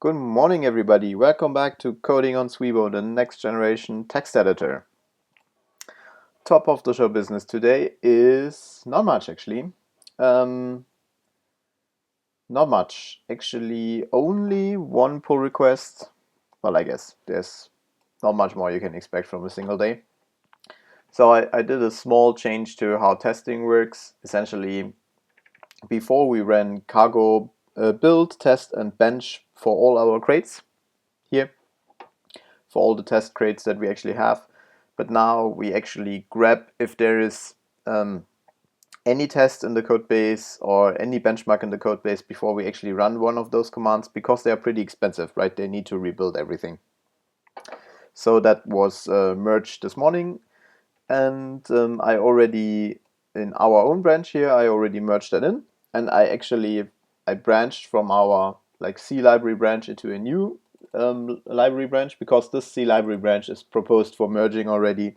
Good morning, everybody. Welcome back to Coding on Swiboe, the next generation text editor. Top of the show business today is not much, actually. Um, Not much. Actually, only one pull request. Well, I guess there's not much more you can expect from a single day. So I did a small change to how testing works. Essentially, before we ran cargo build, test, and bench for all our crates here, for all the test crates that we actually have. But now we actually grab if there is any test in the code base or any benchmark in the code base before we actually run one of those commands, because they are pretty expensive, right? They need to rebuild everything. So that was merged this morning, and I already, in our own branch here, I already merged that in, and I branched from our C library branch into a new library branch, because this C library branch is proposed for merging already.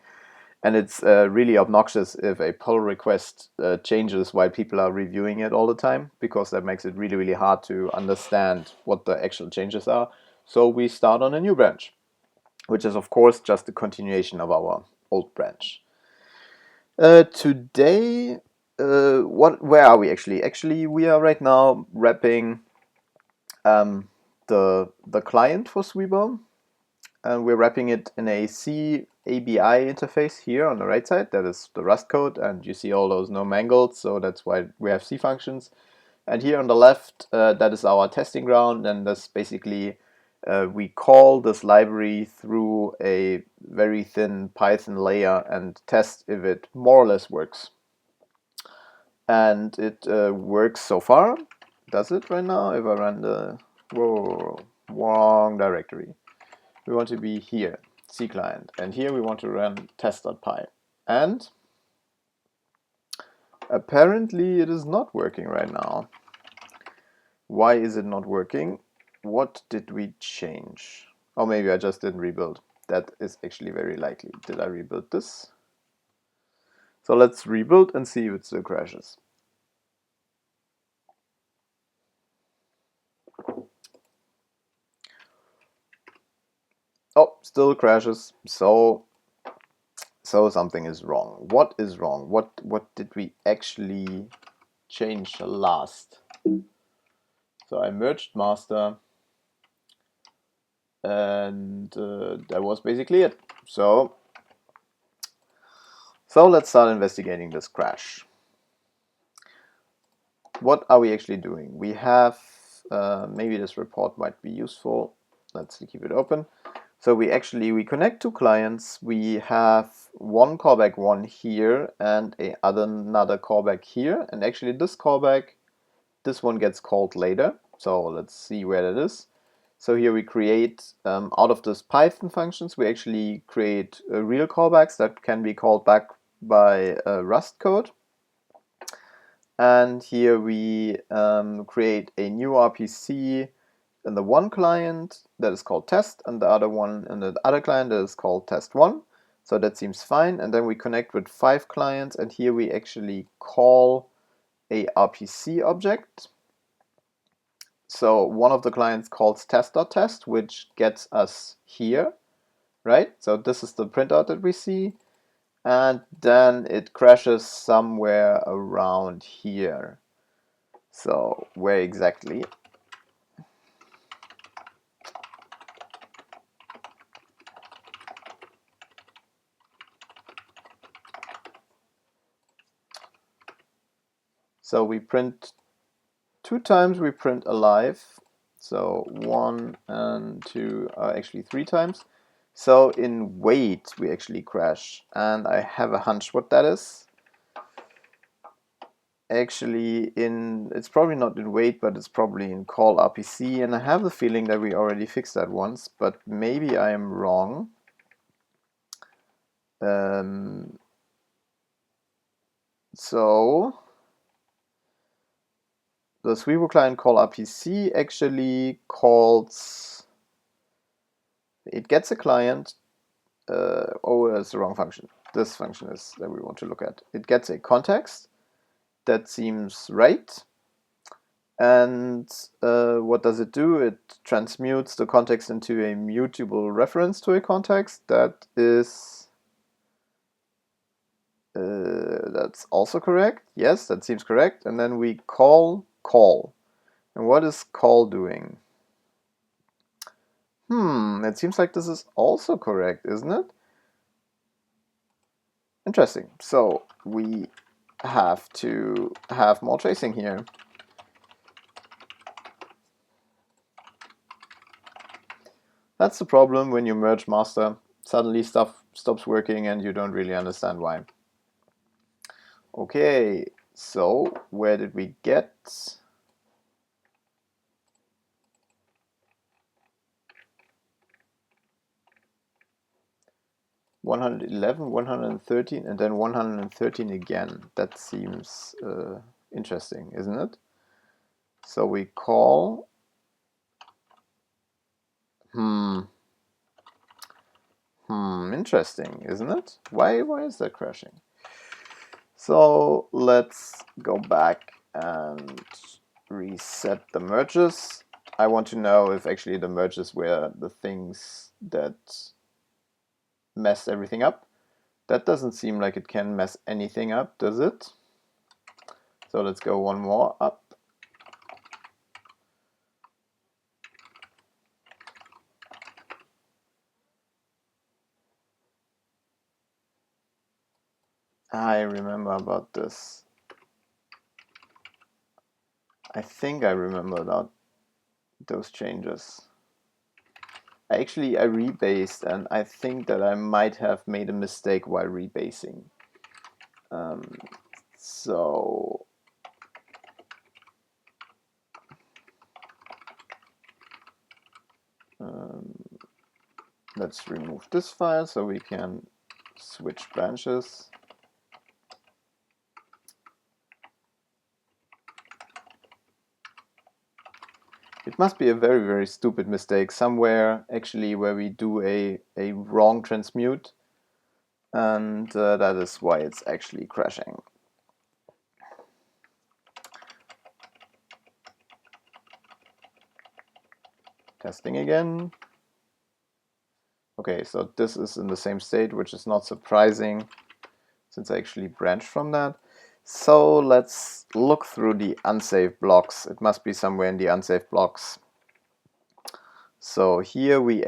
And it's really obnoxious if a pull request changes while people are reviewing it all the time, because that makes it really, really hard to understand what the actual changes are. So we start on a new branch, which is, of course, just a continuation of our old branch. Today, where are we actually? Actually, we are right now wrapping the client for Swiboe, and we're wrapping it in a C ABI interface here on the right side. That is the Rust code, and you see all those no mangles, so that's why we have C functions. And here on the left, that is our testing ground, and that's basically we call this library through a very thin Python layer and test if it more or less works. And it works so far. Does it right now? If I run the wrong directory. We want to be here, C client, and here we want to run test.py. And apparently it is not working right now. Why is it not working? What did we change? Or maybe I just didn't rebuild. That is actually very likely. Did I rebuild this? So let's rebuild and see if it still crashes. Oh, still crashes. So something is wrong. What is wrong? What did we actually change last? So I merged master, and that was basically it. So let's start investigating this crash. What are we actually doing? We have, maybe this report might be useful. Let's keep it open. So we connect two clients. We have one callback one here and another callback here. And actually this callback, this one gets called later. So let's see where that is. So here we create, out of this Python functions, we actually create real callbacks that can be called back by Rust code. And here we create a new RPC in the one client that is called test, and the other one in the other client that is called test1. So that seems fine. And then we connect with 5 clients, and here we actually call a RPC object. So one of the clients calls test.test, which gets us here, right? So this is the printout that we see. And then it crashes somewhere around here. So where exactly? So we print 2 times, we print alive. So 1 and 2 are actually 3 times. So in wait, we actually crash. And I have a hunch what that is. Actually, it's probably not in wait, but it's probably in call RPC. And I have the feeling that we already fixed that once, but maybe I am wrong. So the Swiboe client call RPC actually calls, it gets a client. Oh, that's the wrong function. This function is that we want to look at. It gets a context. That seems right. And what does it do? It transmutes the context into a mutable reference to a context. That's also correct. Yes, that seems correct. And then we call. And what is call doing? It seems like this is also correct, isn't it? Interesting. So we have to have more tracing here. That's the problem when you merge master. Suddenly stuff stops working and you don't really understand why. Okay, so where did we get? $111, 113, and then 113 again. That seems interesting, isn't it? So we call. Interesting, isn't it? Why is that crashing? So let's go back and reset the merges. I want to know if actually the merges were the things that messed everything up. That doesn't seem like it can mess anything up, does it? So let's go one more up. I remember about this. I think I remember those changes. I rebased, and I think that I might have made a mistake while rebasing. So let's remove this file so we can switch branches. It must be a very, very stupid mistake somewhere actually where we do a wrong transmute, and that is why it's actually crashing. Testing again. Okay, so this is in the same state, which is not surprising since I actually branched from that. So let's look through the unsafe blocks. It must be somewhere in the unsafe blocks. So here we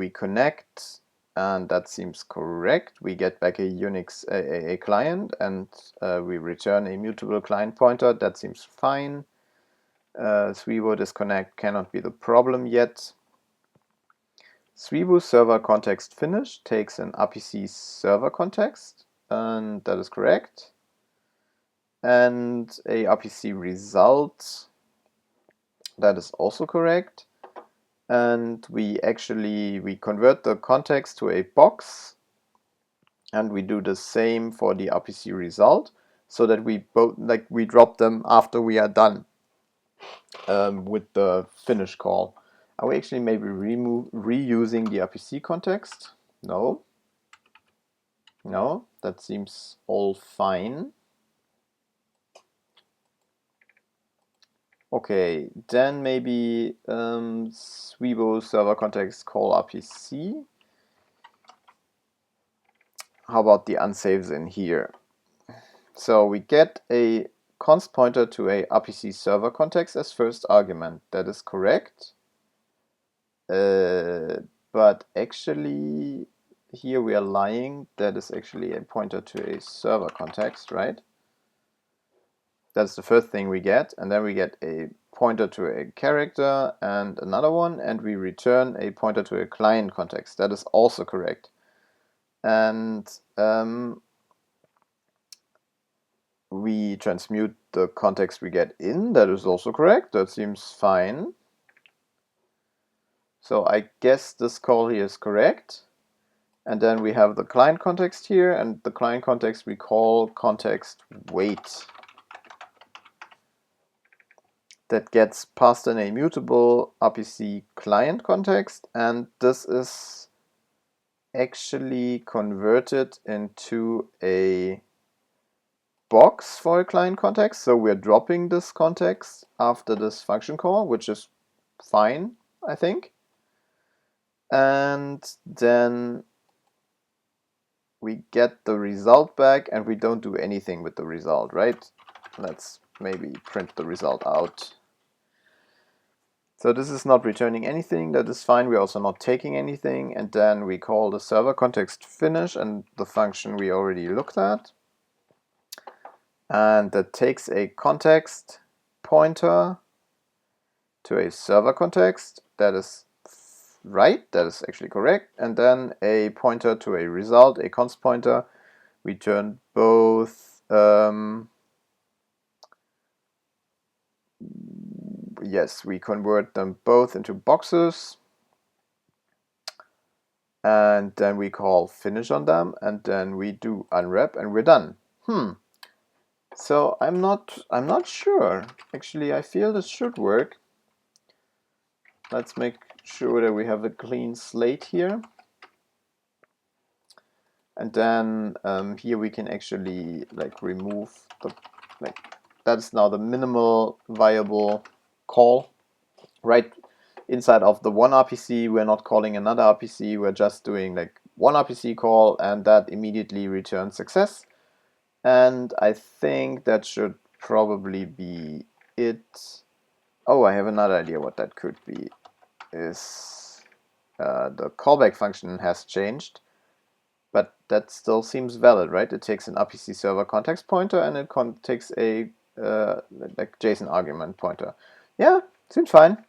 connect, and that seems correct. We get back a Unix a client, and we return a mutable client pointer. That seems fine. Swiboe disconnect cannot be the problem yet. Swiboe server context finish takes an RPC server context, and that is correct. And a RPC result, that is also correct. And we convert the context to a box, and we do the same for the RPC result, so that we drop them after we are done with the finish call. Are we actually maybe reusing the RPC context? No, that seems all fine. Okay, then maybe Swiboe server context call RPC. How about the unsafes in here? So we get a const pointer to a RPC server context as first argument. That is correct. But actually, here we are lying. That is actually a pointer to a server context, right? That's the first thing we get. And then we get a pointer to a character and another one. And we return a pointer to a client context. That is also correct. And we transmute the context we get in. That is also correct. That seems fine. So I guess this call here is correct. And then we have the client context here, and the client context we call context wait. That gets passed in a mutable RPC client context, and this is actually converted into a box for a client context, so we're dropping this context after this function call, which is fine, I think. And then we get the result back and we don't do anything with the result, right? Let's maybe print the result out. So this is not returning anything, that is fine. We're also not taking anything. And then we call the server context finish and the function we already looked at. And that takes a context pointer to a server context. That is right, that is actually correct. And then a pointer to a result, a const pointer. We turn both, yes, we convert them both into boxes. And then we call finish on them, and then we do unwrap, and we're done. So I'm not sure. Actually, I feel this should work. Let's make sure that we have a clean slate here. And then here we can actually like remove the, like, that's now the minimal viable call, right? Inside of the one RPC, we're not calling another RPC, we're just doing like one RPC call, and that immediately returns success. And I think that should probably be it. Oh, I have another idea what that could be. Is the callback function has changed, but that still seems valid, right? It takes an RPC server context pointer and it takes a like JSON argument pointer. Yeah, seems fine.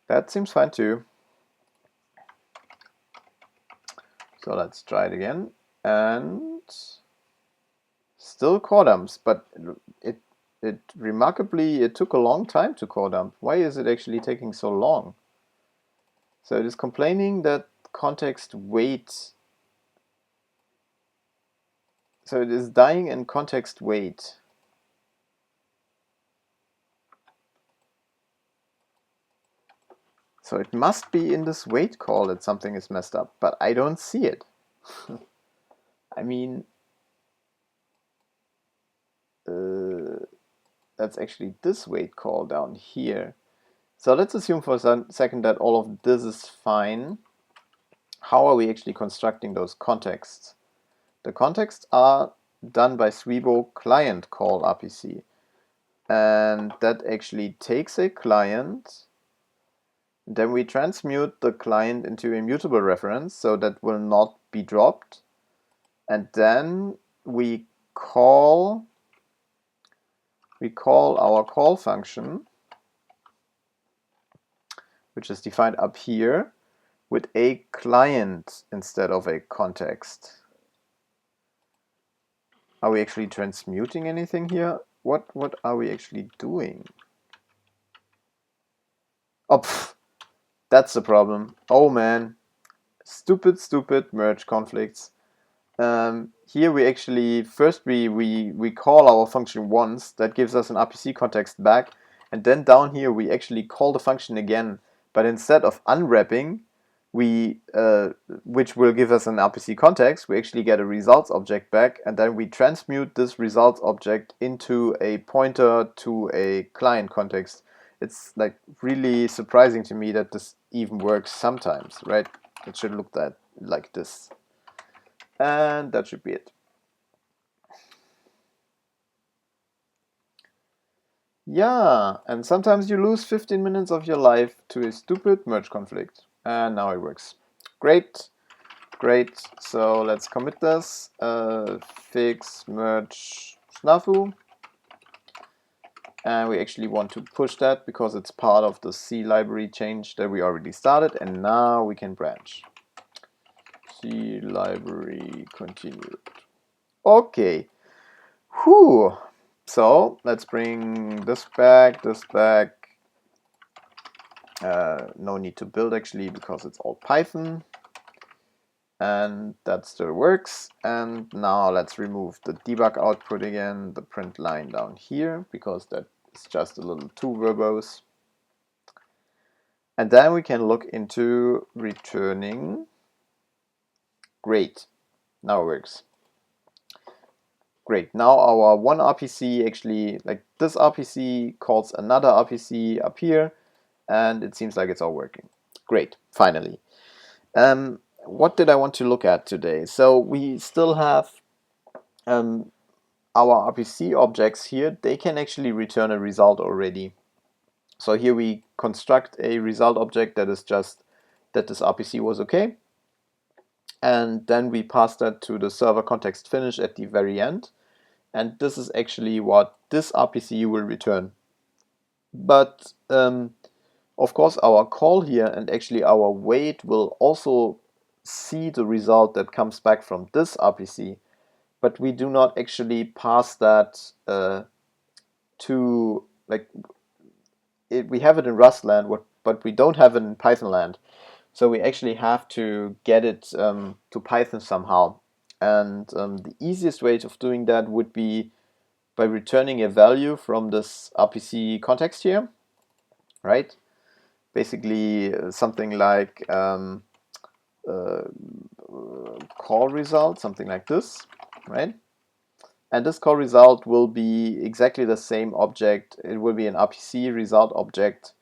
That seems fine too. So let's try it again, and still core dumps, but it remarkably, it took a long time to core dump. Why is it actually taking so long? So it is complaining that context wait. So it is dying in context wait. So it must be in this wait call that something is messed up, but I don't see it. I mean, that's actually this wait call down here. So let's assume for a second that all of this is fine. How are we actually constructing those contexts? The contexts are done by Swiboe client call RPC. And that actually takes a client. Then we transmute the client into a mutable reference, so that will not be dropped. And then we call our call function, which is defined up here, with a client instead of a context. Are we actually transmuting anything here? What are we actually doing? Oh, pff, that's the problem. Oh man, stupid merge conflicts. Here we actually, first we call our function once, that gives us an RPC context back, and then down here we actually call the function again, but instead of unwrapping, we which will give us an RPC context, we actually get a results object back, and then we transmute this results object into a pointer to a client context. It's like really surprising to me that this even works sometimes, right? It should look like this. And that should be it. Yeah, and sometimes you lose 15 minutes of your life to a stupid merge conflict. And now it works. Great, great. So let's commit this. Fix merge snafu. And we actually want to push that because it's part of the C library change that we already started. And now we can branch. C library continued. Okay. Whew. So let's bring this back, no need to build actually because it's all Python. And that still works. And now let's remove the debug output again, the print line down here, because that is just a little too verbose. And then we can look into returning. Great, now it works. Great. Now our one RPC actually, like this RPC calls another RPC up here, and it seems like it's all working. Great, finally. What did I want to look at today? So we still have our RPC objects here. They can actually return a result already. So here we construct a result object that is just that this RPC was okay. And then we pass that to the server context finish at the very end. And this is actually what this RPC will return. But of course, our call here and actually our wait will also see the result that comes back from this RPC, but we do not actually pass that to, like, we have it in Rust land, but we don't have it in Python land. So we actually have to get it to Python somehow. And the easiest way of doing that would be by returning a value from this RPC context here, right? Basically something like call result, something like this, right? And this call result will be exactly the same object. It will be an RPC result object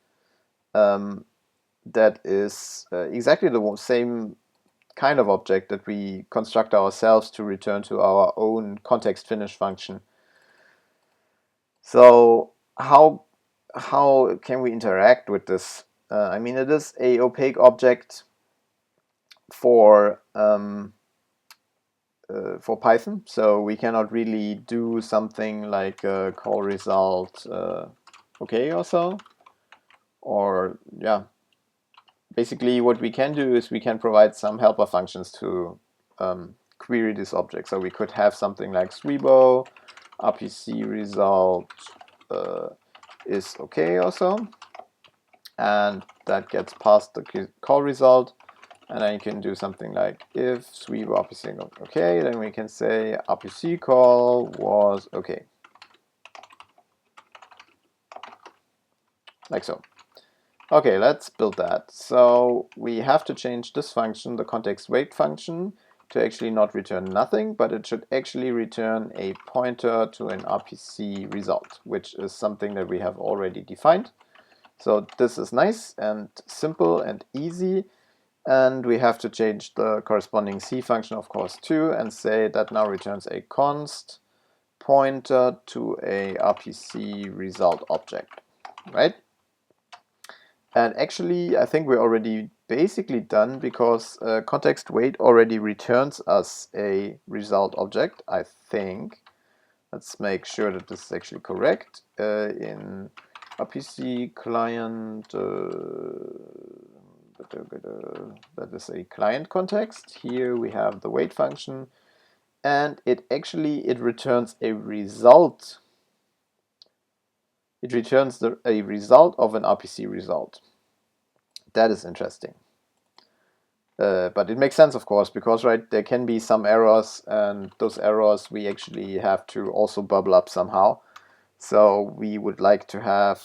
that is exactly the same kind of object that we construct ourselves to return to our own context finish function. So how can we interact with this? I mean, it is a opaque object for Python, so we cannot really do something like call result okay or so. Or yeah, basically what we can do is we can provide some helper functions to query this object. So we could have something like Swiboe RPC result is okay or so, and that gets past the call result. And then you can do something like if Swiboe RPC okay, then we can say RPC call was okay, like so. Okay, let's build that. So we have to change this function, the context wait function, to actually not return nothing, but it should actually return a pointer to an RPC result, which is something that we have already defined. So this is nice and simple and easy. And we have to change the corresponding C function, of course, too, and say that now returns a const pointer to a RPC result object, right? And actually, I think we're already basically done because context wait already returns us a result object, I think. Let's make sure that this is actually correct. In RPC client, that is a client context. Here we have the wait function, and it returns a result. It returns a result of an RPC result. That is interesting. But it makes sense, of course, because there can be some errors, and those errors we actually have to also bubble up somehow. So we would like to have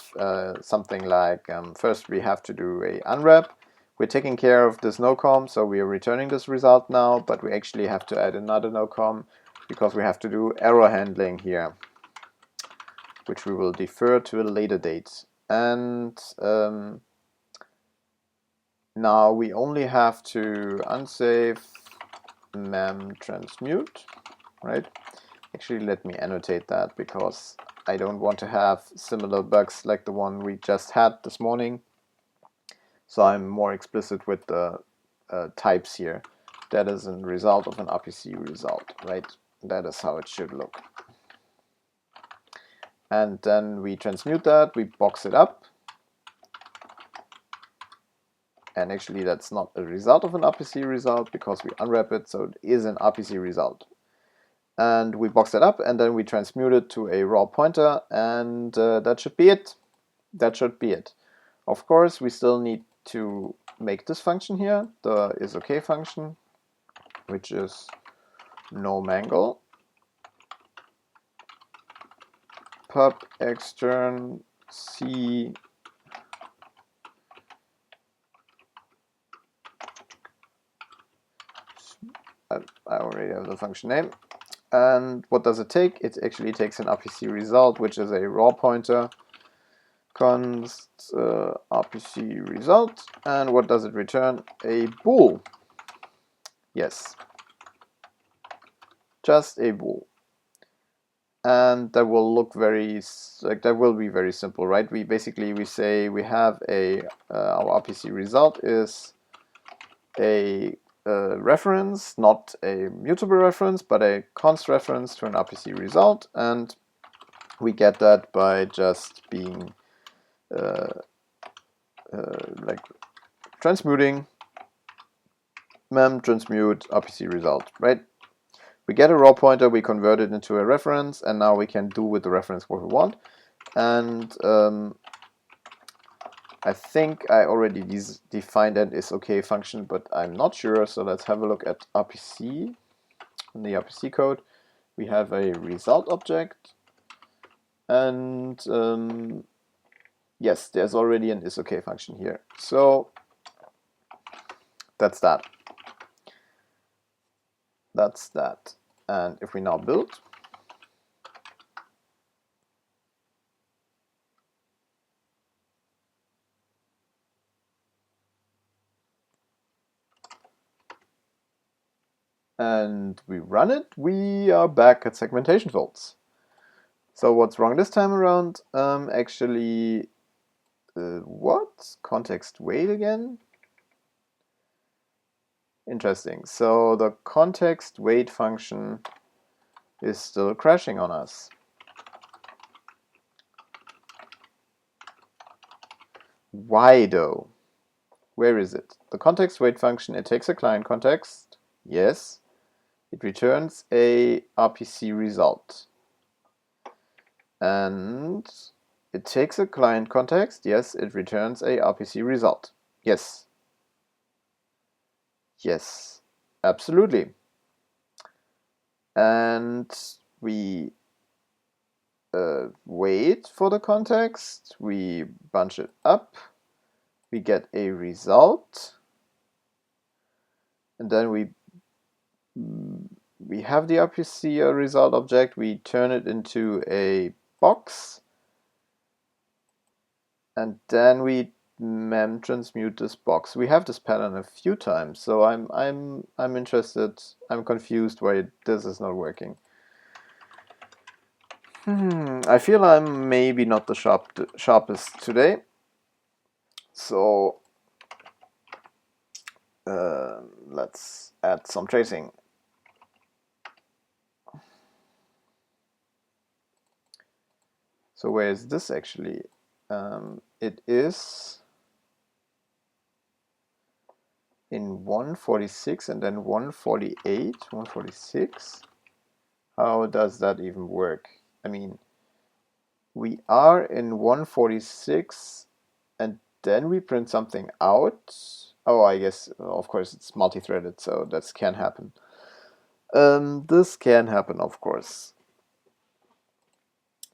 something like, first we have to do a unwrap. We're taking care of this nocom, so we are returning this result now, but we actually have to add another nocom because we have to do error handling here, which we will defer to a later date. And now we only have to unsafe mem transmute, right? Actually, let me annotate that because I don't want to have similar bugs like the one we just had this morning. So I'm more explicit with the types here. That is a result of an RPC result, right? That is how it should look. And then we transmute that, we box it up. And actually that's not a result of an RPC result because we unwrap it, so it is an RPC result. And we box it up and then we transmute it to a raw pointer, and that should be it. That should be it. Of course, we still need to make this function here, the isOK function, which is no mangle pub extern c I already have the function name. And what does it take? It actually takes an RPC result, which is a raw pointer, const RPC result. And what does it return? A bool. Yes, just a bool. And that will look very, like, that will be very simple, right? We say we have a, our RPC result is a reference, not a mutable reference, but a const reference to an RPC result, and we get that by just being like transmuting mem transmute RPC result, right? We get a raw pointer, we convert it into a reference, and now we can do with the reference what we want. And I think I already defined that is okay function, but I'm not sure. So let's have a look at RPC. In the RPC code, we have a result object, and yes, there's already an is okay function here. So that's that. That's that. And if we now build, and we run it, we are back at segmentation fields. So what's wrong this time around? Actually, what? Context wait again? Interesting. So the context wait function is still crashing on us. Why though? Where is it? The context wait function, it takes a client context. Yes. It returns a RPC result. And it takes a client context. Yes, it returns a RPC result. Yes. Yes, absolutely. And we wait for the context. We bunch it up. We get a result. And then we have the RPC result object. We turn it into a box. And then we mem transmute this box. We have this pattern a few times, so I'm interested. I'm confused why this is not working. I feel I'm maybe not the sharpest today. So let's add some tracing. So where is this actually? It is in 146 and then 148, 146. How does that even work? I mean, we are in 146 and then we print something out. Oh, I guess, of course, it's multi-threaded, so that can happen. This can happen, of course.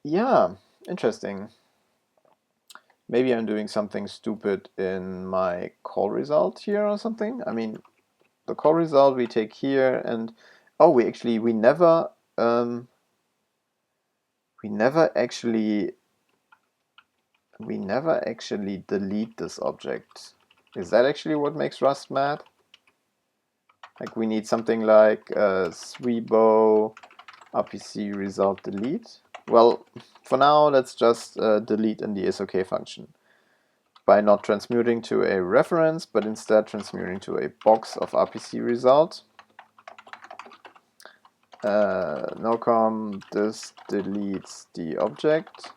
Yeah, interesting. Maybe I'm doing something stupid in my call result here or something. I mean, the call result we take here, and oh, we never actually delete this object. Is that actually what makes Rust mad? Like, we need something like Swiboe RPC result delete. Well, for now, let's just delete in the isOK function by not transmuting to a reference, but instead transmuting to a box of RPC result. This deletes the object,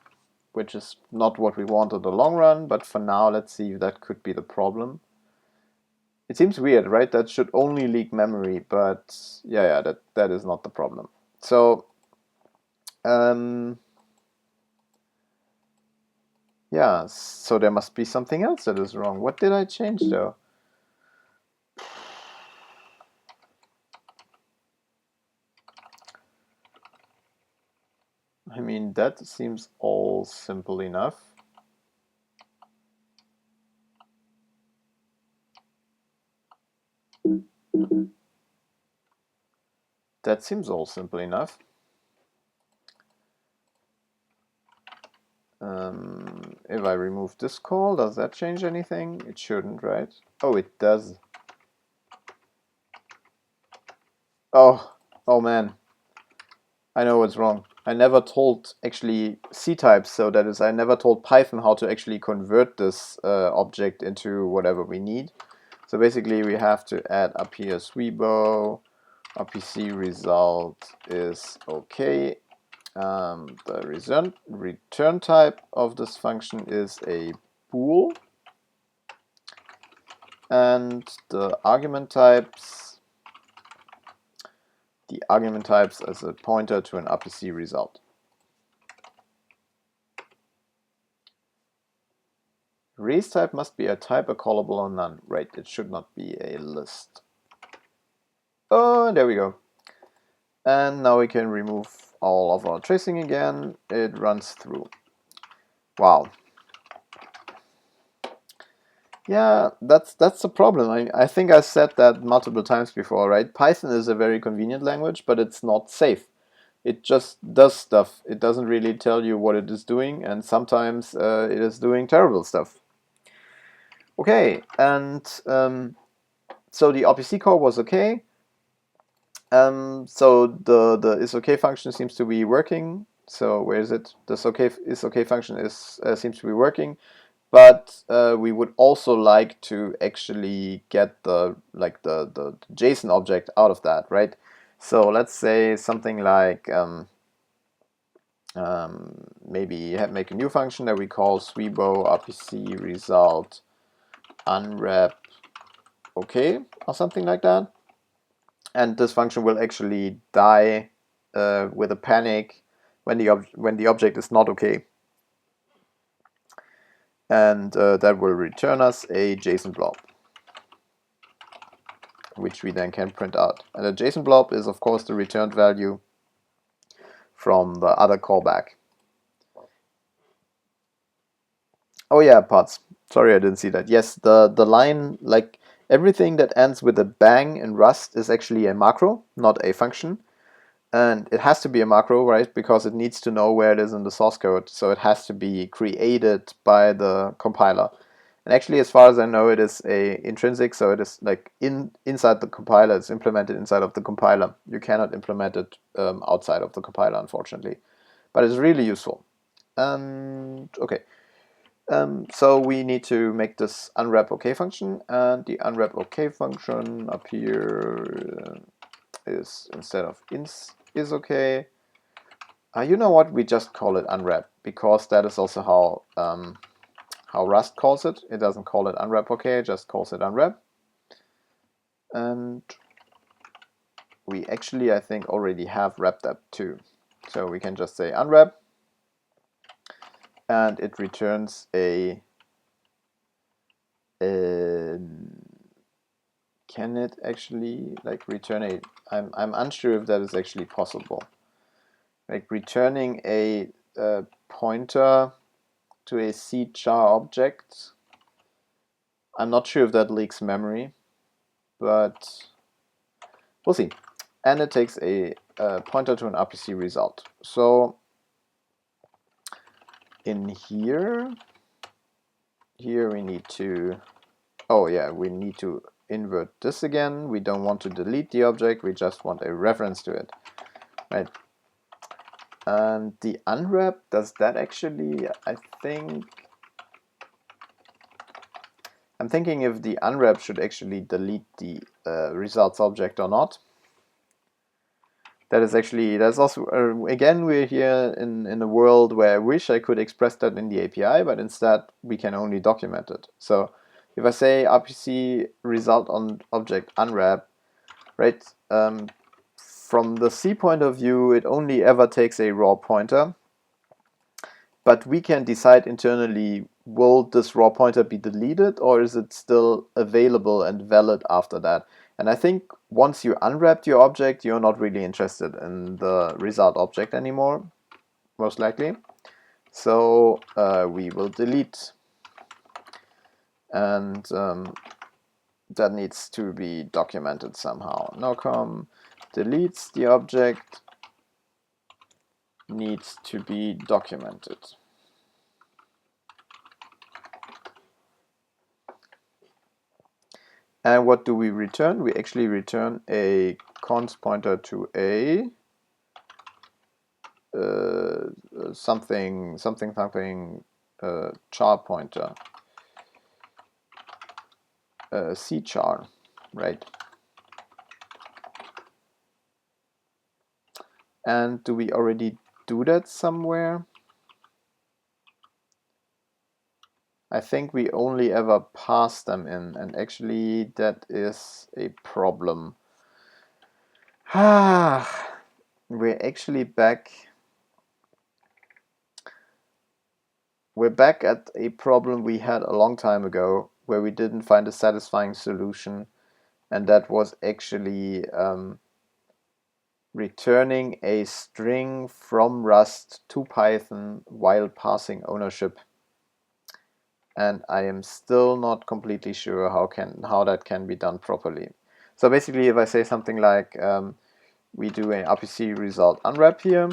which is not what we want in the long run, but for now, let's see if that could be the problem. It seems weird, right? That should only leak memory, but yeah, that is not the problem. So, yeah, so there must be something else that is wrong. What did I change though? I mean, that seems all simple enough. that seems all simple enough. If I remove this call, does that change anything? It shouldn't, right? Oh, it does. Oh man, I know what's wrong. I never told actually C types, so that is, I never told Python how to actually convert this object into whatever we need. So basically we have to add up here Swiboe, RPC result is okay. The return type of this function is a bool, and the argument types as a pointer to an RPC result. Raise type must be a type, a callable, or none. Right, it should not be a list. Oh, there we go. And now we can remove all of our tracing again. It runs through. Wow. Yeah, that's the problem. I think I said that multiple times before, right? Python is a very convenient language, but it's not safe. It just does stuff. It doesn't really tell you what it is doing, and sometimes it is doing terrible stuff. Okay, and so the RPC call was okay. So the is okay function seems to be working. So where is it? This is okay function seems to be working, but we would also like to actually get the JSON object out of that, right? So let's say something like maybe make a new function that we call Swiboe RPC result unwrap okay or something like that. And this function will actually die with a panic when the object is not okay, and that will return us a JSON blob, which we then can print out. And the JSON blob is of course the returned value from the other callback. Oh yeah, parts. Sorry, I didn't see that. Yes, the line, like everything that ends with a bang in Rust is actually a macro, not a function. And it has to be a macro, right? Because it needs to know where it is in the source code. So it has to be created by the compiler. And actually, as far as I know, it is a intrinsic, so it is like inside the compiler. It's implemented inside of the compiler. You cannot implement it outside of the compiler, unfortunately. But it's really useful. And okay. So we need to make this unwrap OK function, and the unwrap OK function up here is instead of ins is okay. You know what? We just call it unwrap because that is also how Rust calls it. It doesn't call it unwrap OK, it just calls it unwrap. And we actually, I think, already have wrapped up too. So we can just say unwrap, and it returns a can it actually like return a I'm unsure if that is actually possible, like returning a pointer to a C-char object. I'm not sure if that leaks memory, but we'll see. And it takes a pointer to an RPC result. So in here we need to, oh yeah, we need to invert this again. We don't want to delete the object, we just want a reference to it, right? And the unwrap, does that actually, I'm thinking if the unwrap should actually delete the results object or not. That is actually, that's also, again, we're here in a world where I wish I could express that in the API, but instead we can only document it. So if I say RPC result on object unwrap, right, from the C point of view, it only ever takes a raw pointer, but we can decide internally, will this raw pointer be deleted or is it still available and valid after that? And I think once you unwrapped your object, you're not really interested in the result object anymore, most likely. So we will delete. And that needs to be documented somehow. Nocom deletes the object needs to be documented. And what do we return? We actually return a const pointer to a something char pointer, C char, right? And do we already do that somewhere? I think we only ever pass them in, and actually that is a problem. We're actually back. We're back at a problem we had a long time ago where we didn't find a satisfying solution, and that was actually returning a string from Rust to Python while passing ownership. And I am still not completely sure how that can be done properly. So basically, if I say something like we do an RPC result unwrap here,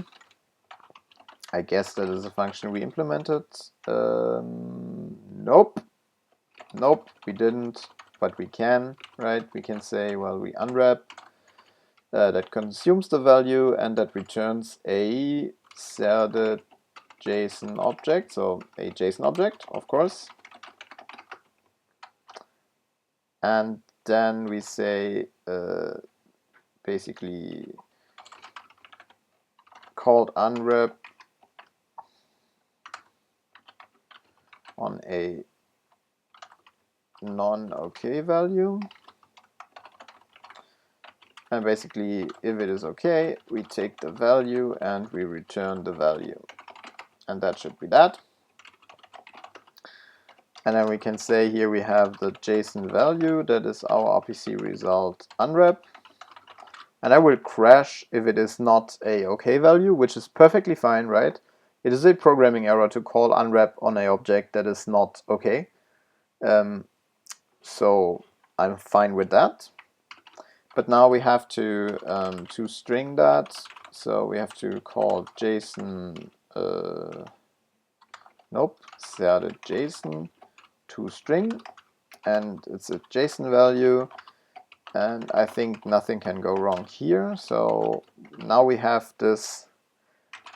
I guess that is a function we implemented. Nope, we didn't, but we can, right? We can say, well, we unwrap, that consumes the value and that returns a serde JSON object, so a JSON object, of course. And then we say basically called unwrap on a non-OK value. And basically, if it is OK, we take the value and we return the value. And that should be that. And then we can say here we have the JSON value, that is our RPC result unwrap. And I will crash if it is not a OK value, which is perfectly fine, right? It is a programming error to call unwrap on an object that is not OK. So I'm fine with that. But now we have to string that. So we have to call JSON, serde JSON to string, and it's a JSON value. And I think nothing can go wrong here. So now we have this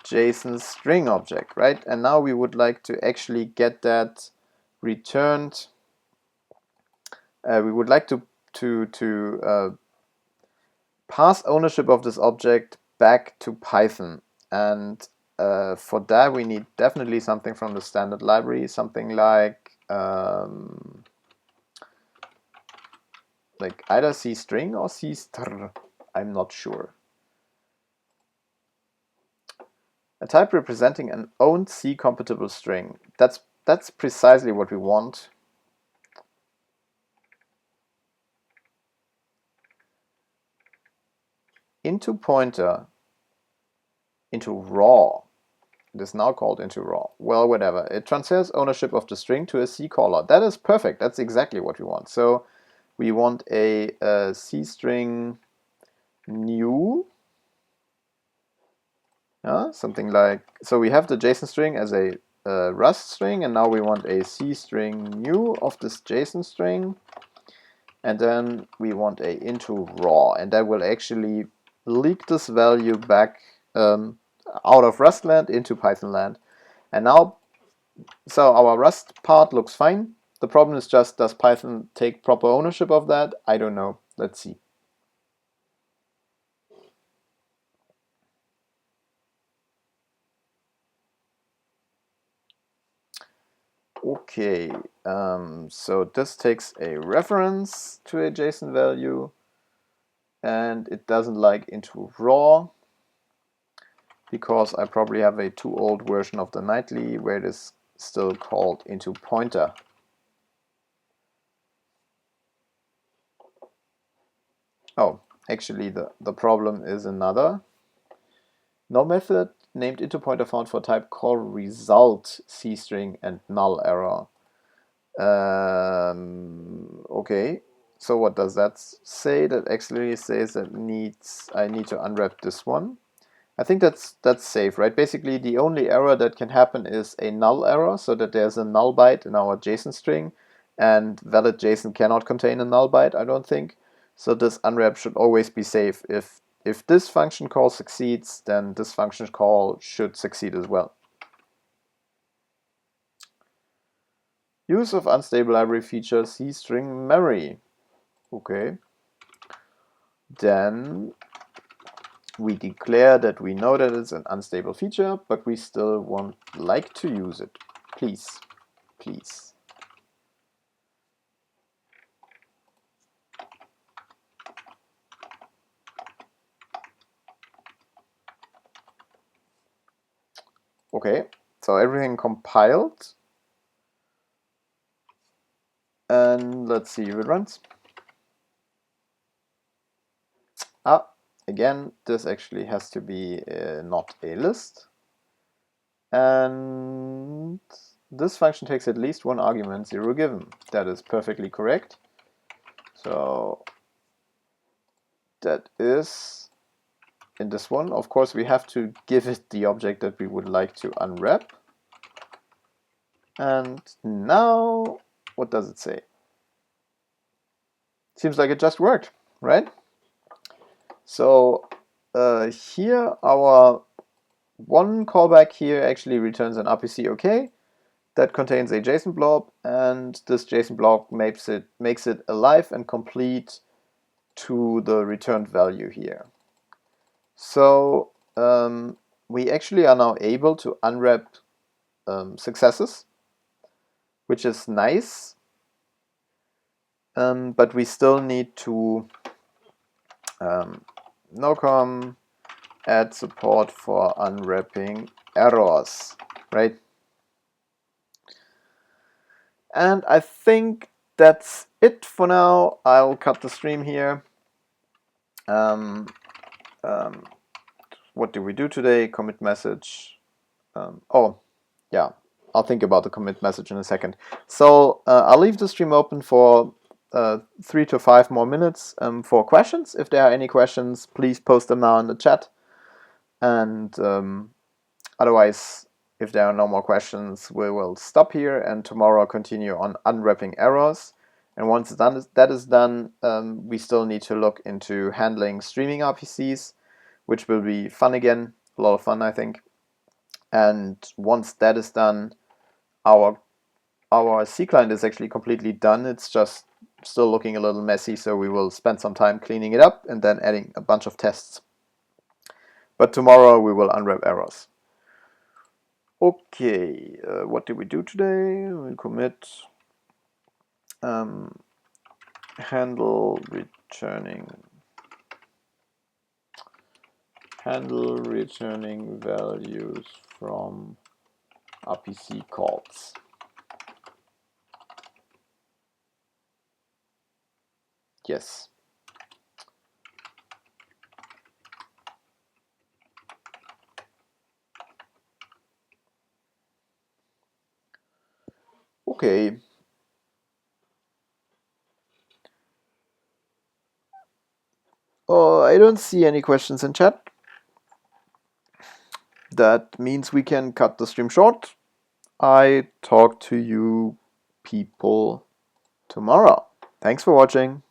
JSON string object, right? And now we would like to actually get that returned. We would like to pass ownership of this object back to Python. And for that, we need definitely something from the standard library, something like either C-string or C-str. I'm not sure. A type representing an owned C-compatible string. That's precisely what we want. Into pointer, into raw. It is now called into raw. Well, whatever. It transfers ownership of the string to a C caller. That is perfect. That's exactly what we want. So we want a C string new. Something like, so we have the JSON string as a Rust string, and now we want a C string new of this JSON string. And then we want a into raw, and that will actually leak this value back out of Rust land into Python land. And now, so our Rust part looks fine. The problem is just, does Python take proper ownership of that? I don't know. Let's see. Okay, so this takes a reference to a JSON value, and it doesn't like into raw, because I probably have a too old version of the nightly where it is still called into pointer. Oh, actually the problem is another. No method named into pointer found for type call result C string and null error. Okay, So what does that say? That actually says that I need to unwrap this one. I think that's safe, right? Basically, the only error that can happen is a null error, so that there's a null byte in our JSON string, and valid JSON cannot contain a null byte, I don't think. So this unwrap should always be safe. If this function call succeeds, then this function call should succeed as well. Use of unstable library feature C string memory. Okay. Then we declare that we know that it's an unstable feature, but we still won't like to use it. Please, please. Okay, so everything compiled. And let's see if it runs. Ah, again, this actually has to be not a list. And this function takes at least one argument, 0 given. That is perfectly correct. So that is in this one. Of course, we have to give it the object that we would like to unwrap. And now, what does it say? Seems like it just worked, right? So here our one callback here actually returns an RPC OK that contains a JSON blob, and this JSON blob makes it alive and complete to the returned value here. So we actually are now able to unwrap successes, which is nice, but we still need to nocom add support for unwrapping errors, right? And I think that's it for now. I'll cut the stream here. What do we do today? Commit message. Oh, yeah, I'll think about the commit message in a second. So I'll leave the stream open for 3 to 5 more minutes for questions. If there are any questions, please post them now in the chat. And otherwise, if there are no more questions, we will stop here and tomorrow continue on unwrapping errors. And once that is done, we still need to look into handling streaming RPCs, which will be fun again, a lot of fun, I think. And once that is done, our C client is actually completely done. It's just still looking a little messy, so we will spend some time cleaning it up and then adding a bunch of tests. But tomorrow we will unwrap errors. Okay, what did we do today? We commit handle returning values from RPC calls. Yes. Okay. I don't see any questions in chat. That means we can cut the stream short. I talk to you people tomorrow. Thanks for watching.